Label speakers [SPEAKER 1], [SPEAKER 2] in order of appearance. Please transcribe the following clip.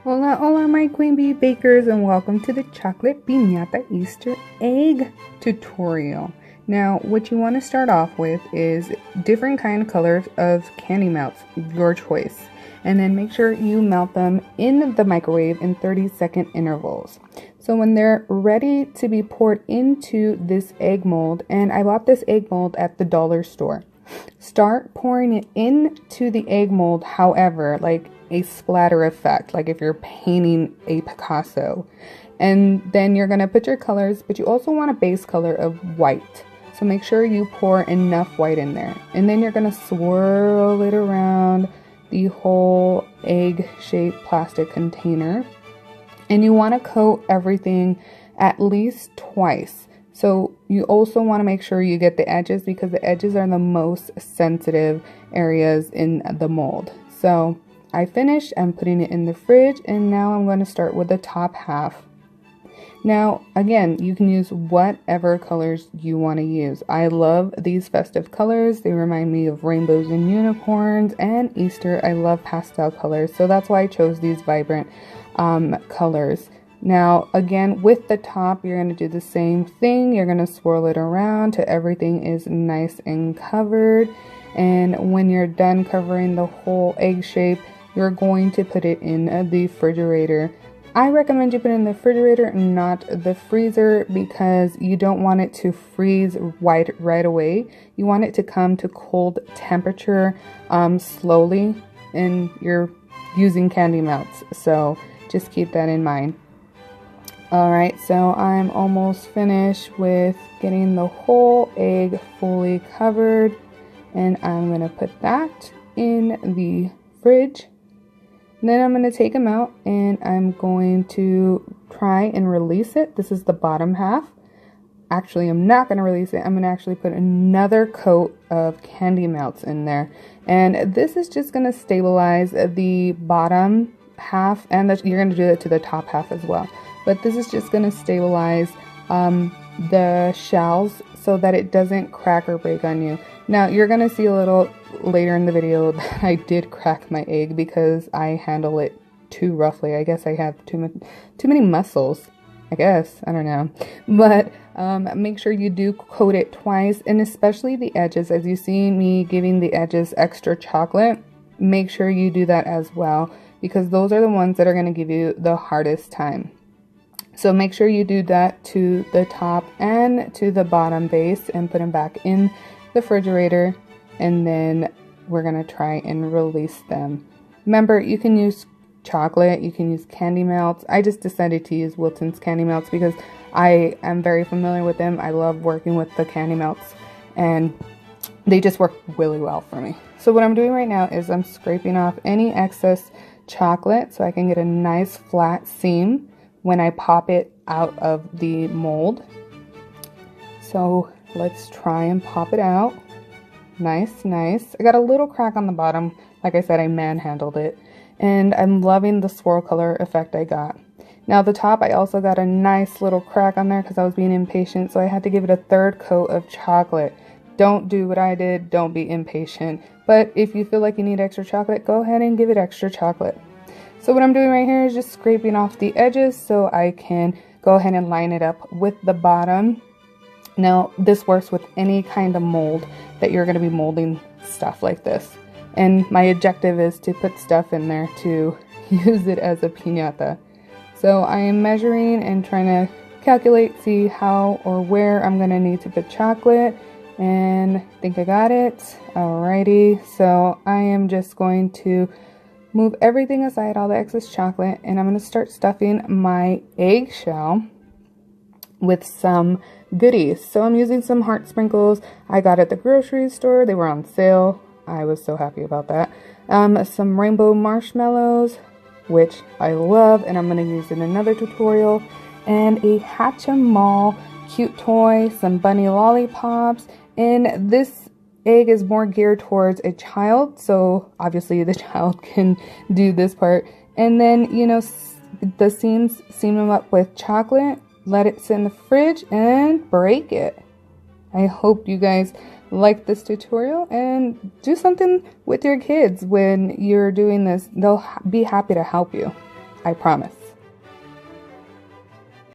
[SPEAKER 1] Hola, hola, my queen bee bakers, and welcome to the chocolate piñata Easter egg tutorial. Now, what you want to start off with is different kind of colors of candy melts, your choice. And then make sure you melt them in the microwave in 30-second intervals. So when they're ready to be poured into this egg mold, and I bought this egg mold at the dollar store. Start pouring it into the egg mold, however, like a splatter effect, like if you're painting a Picasso. And then you're going to put your colors, but you also want a base color of white. So make sure you pour enough white in there. And then you're going to swirl it around the whole egg-shaped plastic container. And you want to coat everything at least twice. So you also want to make sure you get the edges, because the edges are the most sensitive areas in the mold. So I finished, I'm putting it in the fridge, and now I'm going to start with the top half. Now, again, you can use whatever colors you want to use. I love these festive colors. They remind me of rainbows and unicorns, and Easter. I love pastel colors, so that's why I chose these vibrant colors. Now, again, with the top, you're going to do the same thing. You're going to swirl it around till everything is nice and covered. And when you're done covering the whole egg shape, you're going to put it in the refrigerator. I recommend you put it in the refrigerator, not the freezer, because you don't want it to freeze right away. You want it to come to cold temperature slowly, and you're using candy melts, so just keep that in mind. Alright, so I'm almost finished with getting the whole egg fully covered, and I'm going to put that in the fridge. Then I'm going to take them out, and I'm going to try and release it. This is the bottom half. Actually, I'm not going to release it. I'm going to actually put another coat of candy melts in there. And this is just going to stabilize the bottom half, and you're going to do it to the top half as well. But this is just going to stabilize the shells so that it doesn't crack or break on you. Now, you're going to see a little later in the video that I did crack my egg because I handle it too roughly. I guess I have too many muscles. I guess. I don't know. But make sure you do coat it twice, and especially the edges. As you see me giving the edges extra chocolate, make sure you do that as well, because those are the ones that are going to give you the hardest time. So make sure you do that to the top and to the bottom base and put them back in the refrigerator, and then we're going to try and release them. Remember, you can use chocolate, you can use candy melts. I just decided to use Wilton's candy melts because I am very familiar with them. I love working with the candy melts, and they just work really well for me. So what I'm doing right now is I'm scraping off any excess chocolate so I can get a nice flat seam when I pop it out of the mold. So let's try and pop it out. Nice, nice. I got a little crack on the bottom. Like I said, I manhandled it. And I'm loving the swirl color effect I got. Now the top, I also got a nice little crack on there because I was being impatient. So I had to give it a third coat of chocolate. Don't do what I did. Don't be impatient. But if you feel like you need extra chocolate, go ahead and give it extra chocolate. So what I'm doing right here is just scraping off the edges so I can go ahead and line it up with the bottom. Now, this works with any kind of mold that you're going to be molding stuff like this. And my objective is to put stuff in there to use it as a piñata. So I am measuring and trying to calculate, see how or where I'm going to need to put chocolate. And I think I got it. Alrighty, so I am just going to move everything aside, all the excess chocolate, and I'm going to start stuffing my eggshell with some goodies. So I'm using some heart sprinkles I got at the grocery store. They were on sale. I was so happy about that. Some rainbow marshmallows, which I love, and I'm going to use in another tutorial, and a Hatchimal cute toy, some bunny lollipops, and this egg is more geared towards a child, so obviously the child can do this part. And then, you know, the seam them up with chocolate, let it sit in the fridge, and break it. I hope you guys like this tutorial, and do something with your kids when you're doing this. They'll be happy to help you. I promise.